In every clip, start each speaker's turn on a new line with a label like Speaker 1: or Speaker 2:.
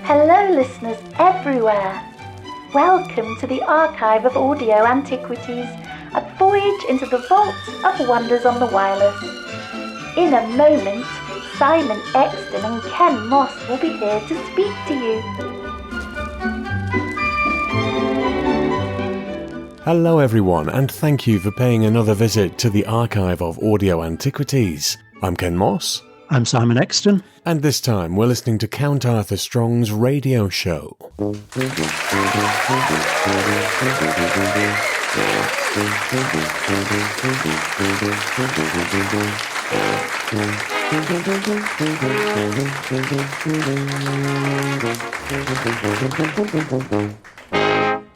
Speaker 1: Hello listeners everywhere. Welcome to the archive of audio antiquities, a voyage into the vault of wonders on the wireless. In a moment, Simon Exton and Ken Moss will be here to speak to you.
Speaker 2: Hello everyone, and thank you for paying another visit to the archive of audio antiquities. I'm Ken Moss.
Speaker 3: I'm Simon Exton.
Speaker 2: And this time we're listening to Count Arthur Strong's radio show.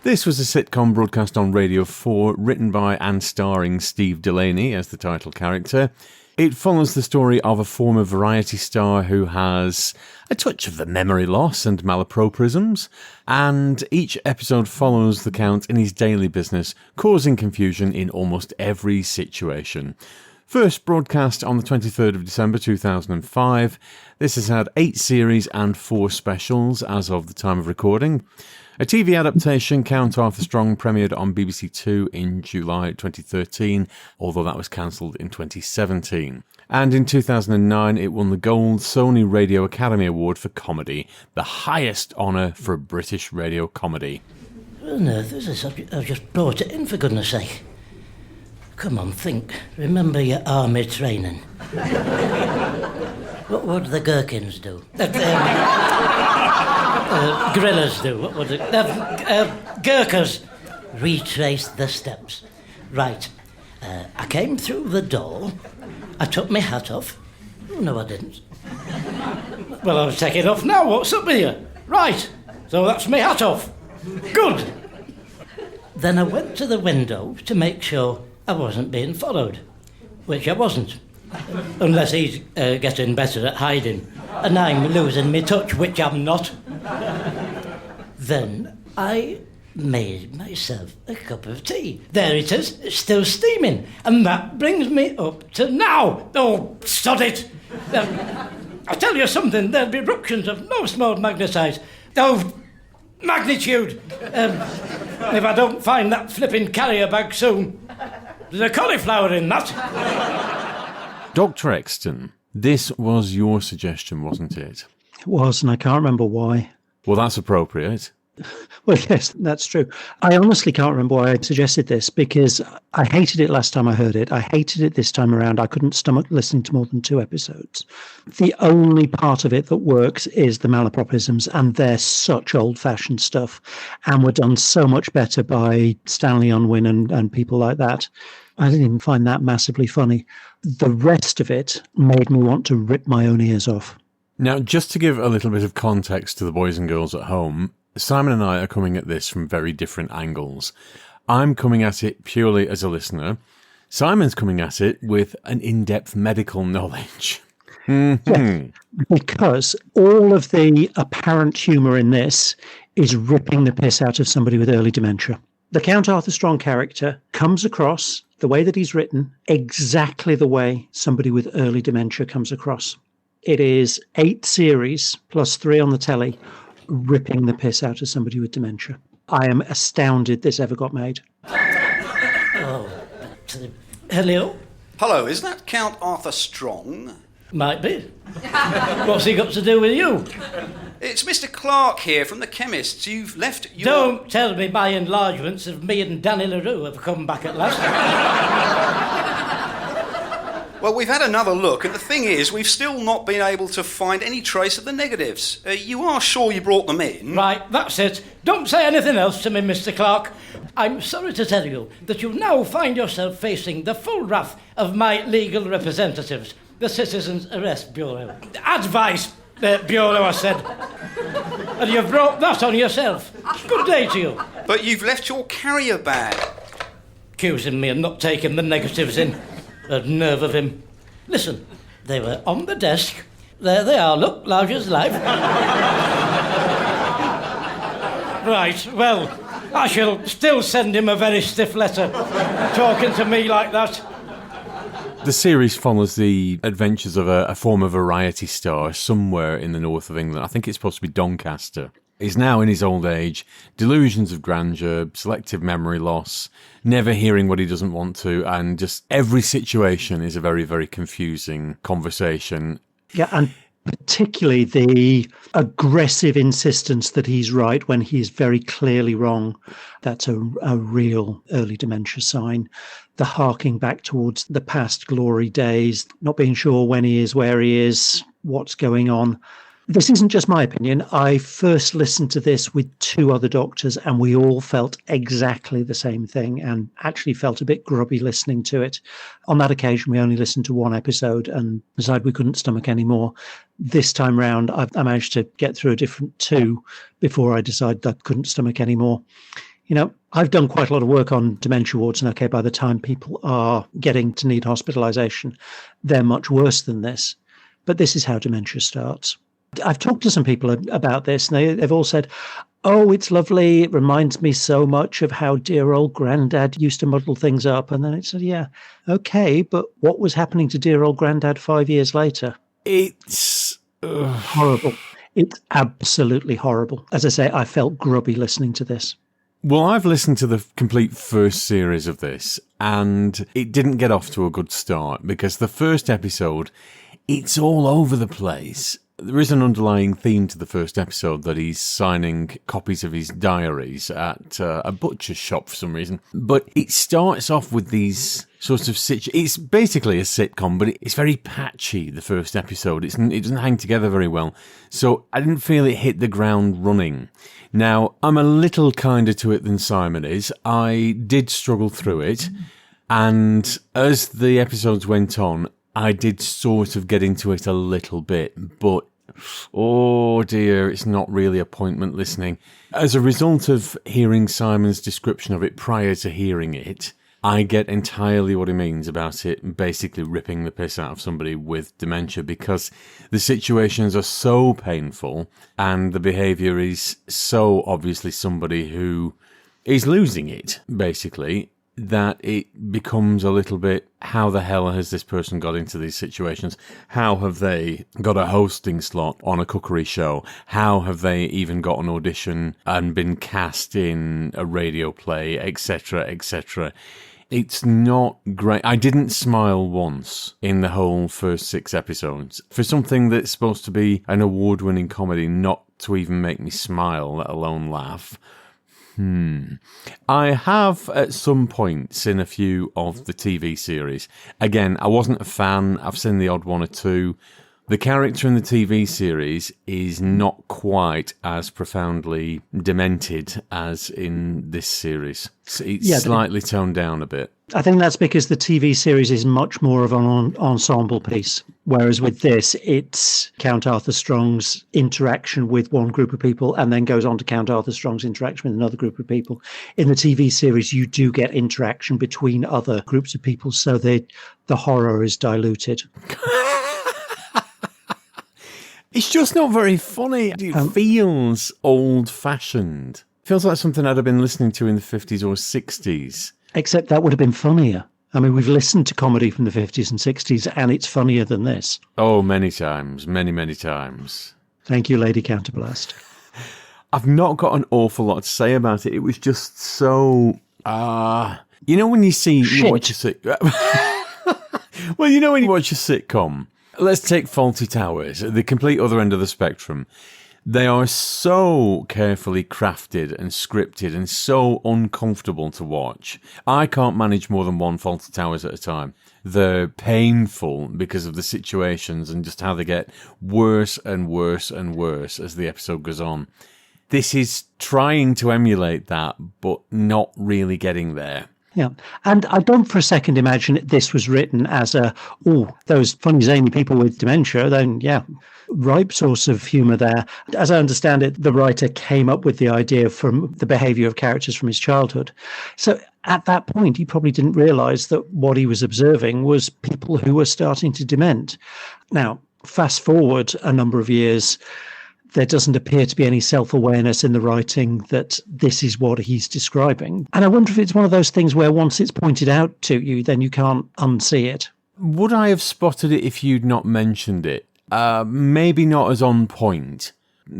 Speaker 2: This was a sitcom broadcast on Radio 4, written by and starring Steve Delaney as the title character. It follows the story of a former variety star who has a touch of the memory loss and malapropisms, and each episode follows the Count in his daily business, causing confusion in almost every situation. First broadcast on the 23rd of December 2005, this has had 8 series and 4 specials as of the time of recording. A TV adaptation, Count Arthur Strong, premiered on BBC Two in July 2013, although that was cancelled in 2017. And in 2009, it won the Gold Sony Radio Academy Award for Comedy, the highest honour for a British radio comedy.
Speaker 4: What on earth is this? I've just brought it in, for goodness sake. Come on, think. Remember your army training. What do the gherkins do? Gorillas do. What would it? Gurkhas. Retrace the steps. Right. I came through the door. I took my hat off. Oh, no, I didn't. Well, I'll take it off now. What's up with you? Right. So that's my hat off. Good. Then I went to the window to make sure I wasn't being followed, which I wasn't. Unless he's getting better at hiding, and I'm losing my touch, which I'm not. Then I made myself a cup of tea. There it is, it's still steaming, and that brings me up to now. Oh, sod it! I'll tell you something, there'll be eruptions of no small magnitude. Oh, magnitude! If I don't find that flipping carrier bag soon. There's a cauliflower in that.
Speaker 2: Dr. Exton, this was your suggestion, wasn't it?
Speaker 3: It was, and I can't remember why.
Speaker 2: Well, that's appropriate.
Speaker 3: Well, yes, that's true. I honestly can't remember why I suggested this, because I hated it last time I heard it. I hated it this time around. I couldn't stomach listening to more than 2 episodes. The only part of it that works is the malapropisms, and they're such old-fashioned stuff, and were done so much better by Stanley Unwin and people like that. I didn't even find that massively funny. The rest of it made me want to rip my own ears off.
Speaker 2: Now, just to give a little bit of context to the boys and girls at home, Simon and I are coming at this from very different angles. I'm coming at it purely as a listener. Simon's coming at it with an in-depth medical knowledge.
Speaker 3: Yeah, because all of the apparent humour in this is ripping the piss out of somebody with early dementia. The Count Arthur Strong character comes across, the way that he's written, exactly the way somebody with early dementia comes across. It is 8 series plus 3 on the telly, ripping the piss out of somebody with dementia. I am astounded this ever got made.
Speaker 4: Oh, hello?
Speaker 5: Hello, is that Count Arthur Strong?
Speaker 4: Might be. What's he got to do with you?
Speaker 5: It's Mr. Clark here from the chemists. You've left your...
Speaker 4: Don't tell me my enlargements of me and Danny LaRue have come back at last.
Speaker 5: Well, we've had another look, and the thing is, we've still not been able to find any trace of the negatives. You are sure you brought them in?
Speaker 4: Right, that's it. Don't say anything else to me, Mr. Clark. I'm sorry to tell you that you now find yourself facing the full wrath of my legal representatives, the Citizens Arrest Bureau. Advice Bureau, I said. And you've brought that on yourself. Good day to you.
Speaker 5: But you've left your carrier bag.
Speaker 4: Accusing me of not taking the negatives in. The nerve of him. Listen, they were on the desk. There they are, look, large as life. Right, well, I shall still send him a very stiff letter, talking to me like that.
Speaker 2: The series follows the adventures of a former variety star somewhere in the north of England. I think it's supposed to be Doncaster. He's now in his old age, delusions of grandeur, selective memory loss, never hearing what he doesn't want to, and just every situation is a very, very confusing conversation.
Speaker 3: Yeah, and particularly the aggressive insistence that he's right when he's very clearly wrong. That's a real early dementia sign. The harking back towards the past glory days, not being sure when he is, where he is, what's going on. This isn't just my opinion. I first listened to this with 2 other doctors, and we all felt exactly the same thing and actually felt a bit grubby listening to it. On that occasion, we only listened to 1 episode and decided we couldn't stomach any more. This time round, I managed to get through a different 2 before I decided I couldn't stomach any more. You know, I've done quite a lot of work on dementia wards, and okay, by the time people are getting to need hospitalisation, they're much worse than this. But this is how dementia starts. I've talked to some people about this, and they've all said, oh, it's lovely. It reminds me so much of how dear old Grandad used to muddle things up. And then it said, yeah, okay, but what was happening to dear old Grandad 5 years later?
Speaker 2: It's
Speaker 3: horrible. It's absolutely horrible. As I say, I felt grubby listening to this.
Speaker 2: Well, I've listened to the complete first series of this, and it didn't get off to a good start because the first episode, it's all over the place. There is an underlying theme to the first episode that he's signing copies of his diaries at a butcher's shop for some reason. But it starts off with these sorts of it's basically a sitcom, but it's very patchy, the first episode. It doesn't hang together very well. So I didn't feel it hit the ground running. Now, I'm a little kinder to it than Simon is. I did struggle through it. And as the episodes went on, I did sort of get into it a little bit, but oh dear, it's not really appointment listening. As a result of hearing Simon's description of it prior to hearing it, I get entirely what he means about it basically ripping the piss out of somebody with dementia, because the situations are so painful and the behaviour is so obviously somebody who is losing it, basically, that it becomes a little bit, how the hell has this person got into these situations? How have they got a hosting slot on a cookery show? How have they even got an audition and been cast in a radio play, etc., etc.? It's not great. I didn't smile once in the whole first 6 episodes. For something that's supposed to be an award-winning comedy, not to even make me smile, let alone laugh. I have at some points in a few of the TV series. Again, I wasn't a fan. I've seen the odd 1 or 2. The character in the TV series is not quite as profoundly demented as in this series. It's slightly toned down a bit.
Speaker 3: I think that's because the TV series is much more of an ensemble piece, whereas with this, it's Count Arthur Strong's interaction with one group of people and then goes on to Count Arthur Strong's interaction with another group of people. In the TV series, you do get interaction between other groups of people, so the horror is diluted.
Speaker 2: It's just not very funny. It feels old-fashioned. Feels like something I'd have been listening to in the 50s or 60s.
Speaker 3: Except that would have been funnier. I mean, we've listened to comedy from the 50s and 60s, and it's funnier than this.
Speaker 2: Oh, many times. Many, many times.
Speaker 3: Thank you, Lady Counterblast.
Speaker 2: I've not got an awful lot to say about it. It was just so... you know when you watch a sitcom... Well, you know when you watch a sitcom... Let's take Fawlty Towers, the complete other end of the spectrum. They are so carefully crafted and scripted and so uncomfortable to watch. I can't manage more than 1 Fawlty Towers at a time. They're painful because of the situations and just how they get worse and worse and worse as the episode goes on. This is trying to emulate that, but not really getting there.
Speaker 3: Yeah. And I don't for a second imagine this was written as those funny, zany people with dementia, then, yeah, ripe source of humour there. As I understand it, the writer came up with the idea from the behaviour of characters from his childhood. So at that point, he probably didn't realise that what he was observing was people who were starting to dement. Now, fast forward a number of years, there doesn't appear to be any self-awareness in the writing that this is what he's describing. And I wonder if it's one of those things where once it's pointed out to you, then you can't unsee it.
Speaker 2: Would I have spotted it if you'd not mentioned it? Maybe not as on point.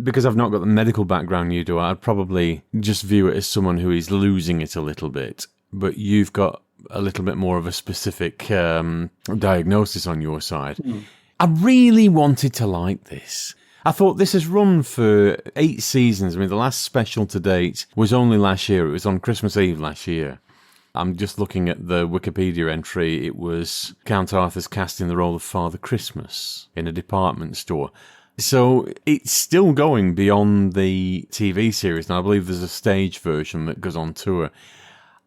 Speaker 2: Because I've not got the medical background you do, I'd probably just view it as someone who is losing it a little bit. But you've got a little bit more of a specific diagnosis on your side. I really wanted to like this. I thought this has run for 8 seasons. I mean, the last special to date was only last year. It was on Christmas Eve last year. I'm just looking at the Wikipedia entry. It was Count Arthur's casting the role of Father Christmas in a department store. So it's still going beyond the TV series, and I believe there's a stage version that goes on tour.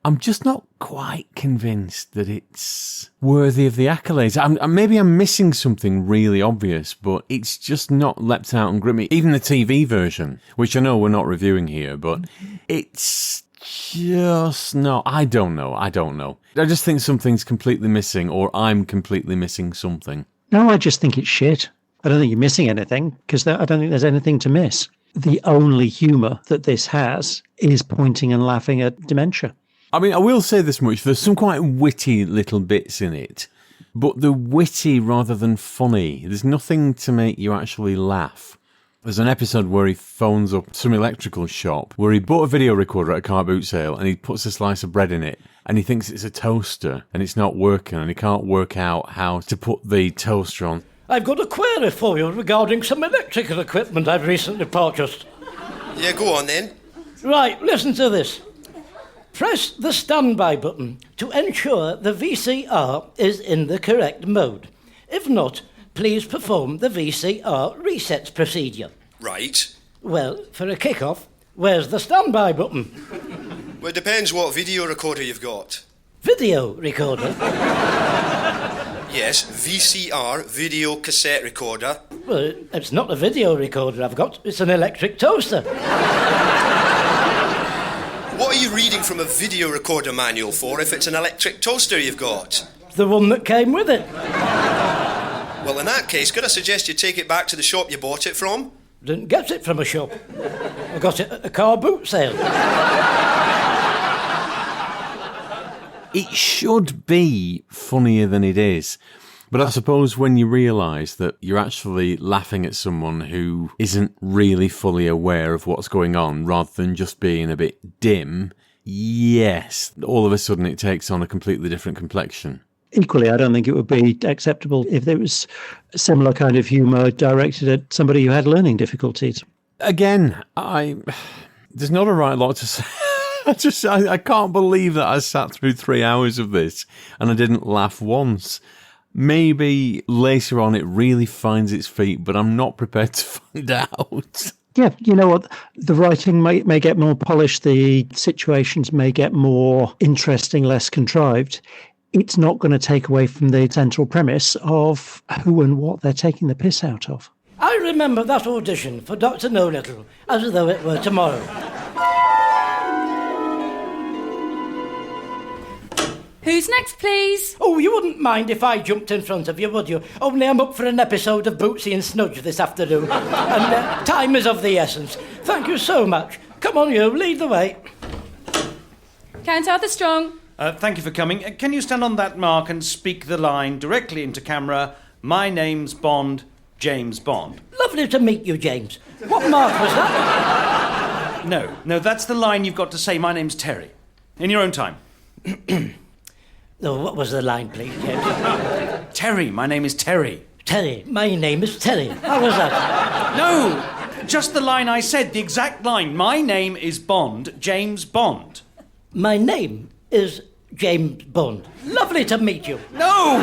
Speaker 2: I'm just not quite convinced that it's worthy of the accolades. Maybe I'm missing something really obvious, but it's just not leapt out and gripped me. Even the TV version, which I know we're not reviewing here, but it's just not... I don't know. I just think something's completely missing, or I'm completely missing something.
Speaker 3: No, I just think it's shit. I don't think you're missing anything, because I don't think there's anything to miss. The only humour that this has is pointing and laughing at dementia.
Speaker 2: I mean, I will say this much. There's some quite witty little bits in it, but they're witty rather than funny. There's nothing to make you actually laugh. There's an episode where he phones up some electrical shop where he bought a video recorder at a car boot sale and he puts a slice of bread in it and he thinks it's a toaster and it's not working and he can't work out how to put the toaster on.
Speaker 4: I've got a query for you regarding some electrical equipment I've recently purchased.
Speaker 6: Yeah, go on then.
Speaker 4: Right, listen to this. Press the standby button to ensure the VCR is in the correct mode. If not, please perform the VCR reset procedure.
Speaker 6: Right.
Speaker 4: Well, for a kick-off, where's the standby button?
Speaker 6: Well, it depends what video recorder you've got.
Speaker 4: Video recorder?
Speaker 6: Yes, VCR, video cassette recorder.
Speaker 4: Well, it's not a video recorder I've got, it's an electric toaster.
Speaker 6: What are you reading from a video recorder manual for if it's an electric toaster you've got?
Speaker 4: The one that came with it.
Speaker 6: Well, in that case, could I suggest you take it back to the shop you bought it from?
Speaker 4: Didn't get it from a shop. I got it at a car boot sale.
Speaker 2: It should be funnier than it is. But I suppose when you realise that you're actually laughing at someone who isn't really fully aware of what's going on, rather than just being a bit dim, yes, all of a sudden it takes on a completely different complexion.
Speaker 3: Equally, I don't think it would be acceptable if there was a similar kind of humour directed at somebody who had learning difficulties.
Speaker 2: Again, there's not a right lot to say. I can't believe that I sat through 3 hours of this and I didn't laugh once. Maybe later on it really finds its feet, but I'm not prepared to find out.
Speaker 3: Yeah, you know what? The writing may get more polished, the situations may get more interesting, less contrived. It's not going to take away from the central premise of who and what they're taking the piss out of.
Speaker 4: I remember that audition for Dr. No-Little, as though it were tomorrow.
Speaker 7: Who's next, please?
Speaker 4: Oh, you wouldn't mind if I jumped in front of you, would you? Only I'm up for an episode of Bootsy and Snudge this afternoon. And time is of the essence. Thank you so much. Come on, you, lead the way.
Speaker 7: Count Arthur Strong.
Speaker 8: Thank you for coming. Can you stand on that mark and speak the line directly into camera? My name's Bond, James Bond.
Speaker 4: Lovely to meet you, James. What mark was that?
Speaker 8: No, that's the line you've got to say. My name's Terry. In your own time.
Speaker 4: Oh, what was the line, please, James?
Speaker 8: Terry, my name is Terry.
Speaker 4: Terry, my name is Terry. How was that?
Speaker 8: No, just the line I said, the exact line. My name is Bond, James Bond.
Speaker 4: My name is James Bond. Lovely to meet you.
Speaker 8: No!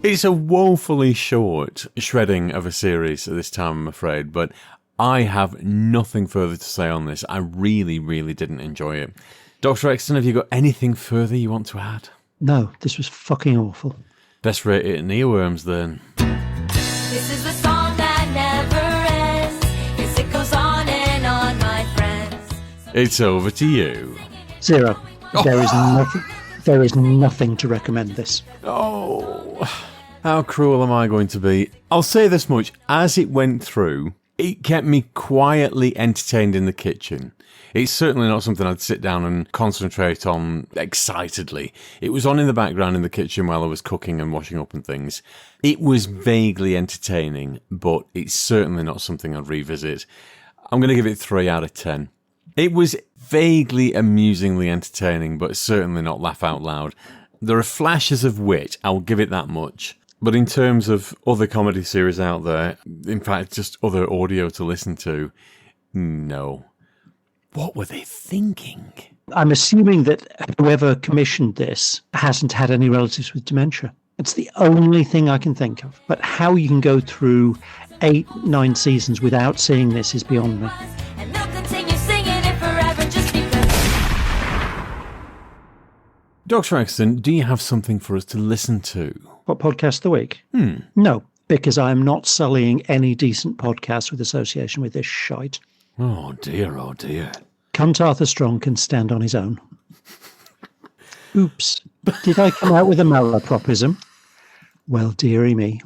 Speaker 2: It's a woefully short shredding of a series at this time, I'm afraid, but I have nothing further to say on this. I really, really didn't enjoy it. Dr. Exton, have you got anything further you want to add?
Speaker 3: No, this was fucking awful.
Speaker 2: Best rate it in earworms, then.
Speaker 9: This is the song that never ends. Yes, it goes on and on, my friends.
Speaker 2: It's over to you.
Speaker 3: 0. There is nothing to recommend this.
Speaker 2: Oh, how cruel am I going to be? I'll say this much. As it went through, It kept me quietly entertained in the kitchen. It's certainly not something I'd sit down and concentrate on excitedly. It was on in the background in the kitchen while I was cooking and washing up and things. It was vaguely entertaining, but it's certainly not something I'd revisit. I'm going to give it 3 out of 10. It was vaguely amusingly entertaining, but certainly not laugh out loud. There are flashes of wit, I'll give it that much. But in terms of other comedy series out there, in fact, just other audio to listen to, no. What were they thinking?
Speaker 3: I'm assuming that whoever commissioned this hasn't had any relatives with dementia. It's the only thing I can think of. But how you can go through 8, 9 seasons without seeing this is beyond me.
Speaker 9: And they'll continue singing it forever just because.
Speaker 2: Dr. Exton, do you have something for us to listen to?
Speaker 3: What podcast of the week? No, because I am not sullying any decent podcast with association with this shite.
Speaker 2: Oh dear, oh dear.
Speaker 3: Cunt Arthur Strong can stand on his own. Oops. Did I come out with a malapropism? Well, dearie me.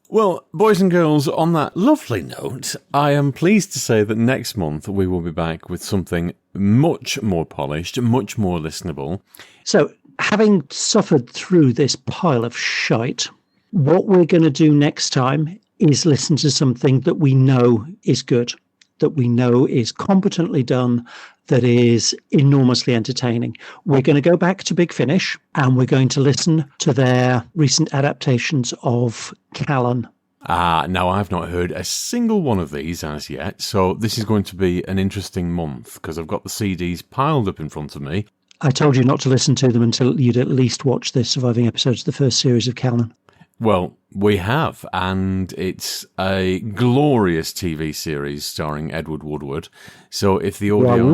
Speaker 2: Well, boys and girls, on that lovely note, I am pleased to say that next month we will be back with something much more polished, much more listenable.
Speaker 3: So, having suffered through this pile of shite, what we're going to do next time is listen to something that we know is good, that we know is competently done, that is enormously entertaining. We're going to go back to Big Finish and we're going to listen to their recent adaptations of Callan.
Speaker 2: Now I've not heard a single one of these as yet, so this is going to be an interesting month because I've got the CDs piled up in front of me.
Speaker 3: I told you not to listen to them until you'd at least watch the surviving episodes of the first series of Callan.
Speaker 2: Well, we have, and it's a glorious TV series starring Edward Woodward. So if the audio...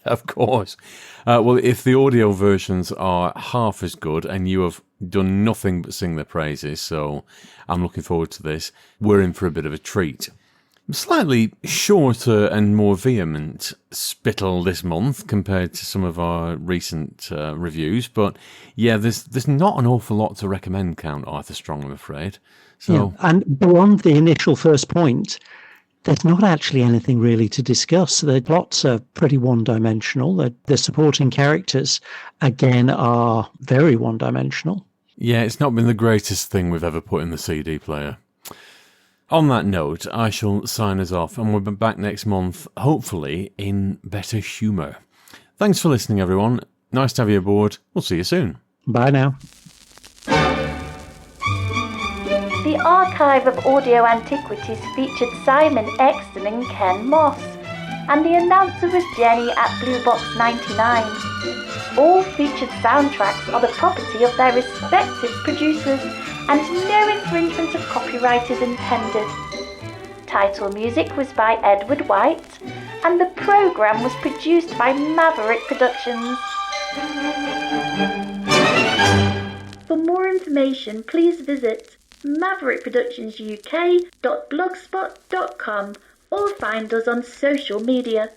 Speaker 2: of course. Well, if the audio versions are half as good, and you have done nothing but sing their praises, so I'm looking forward to this, we're in for a bit of a treat. Slightly shorter and more vehement spittle this month compared to some of our recent reviews, but yeah, there's not an awful lot to recommend Count Arthur Strong, I'm afraid. So,
Speaker 3: yeah, and beyond the initial first point, there's not actually anything really to discuss. The plots are pretty one-dimensional. The supporting characters, again, are very one-dimensional.
Speaker 2: Yeah, it's not been the greatest thing we've ever put in the CD player. On that note, I shall sign us off, and we'll be back next month, hopefully in better humour. Thanks for listening, everyone. Nice to have you aboard. We'll see you soon.
Speaker 3: Bye now.
Speaker 1: The Archive of Audio Antiquities featured Simon Exton and Ken Moss, and the announcer was Jenny at Blue Box 99. All featured soundtracks are the property of their respective producers, and no infringement of copyright is intended. Title music was by Edward White, and the programme was produced by Maverick Productions. For more information, please visit maverickproductionsuk.blogspot.com or find us on social media.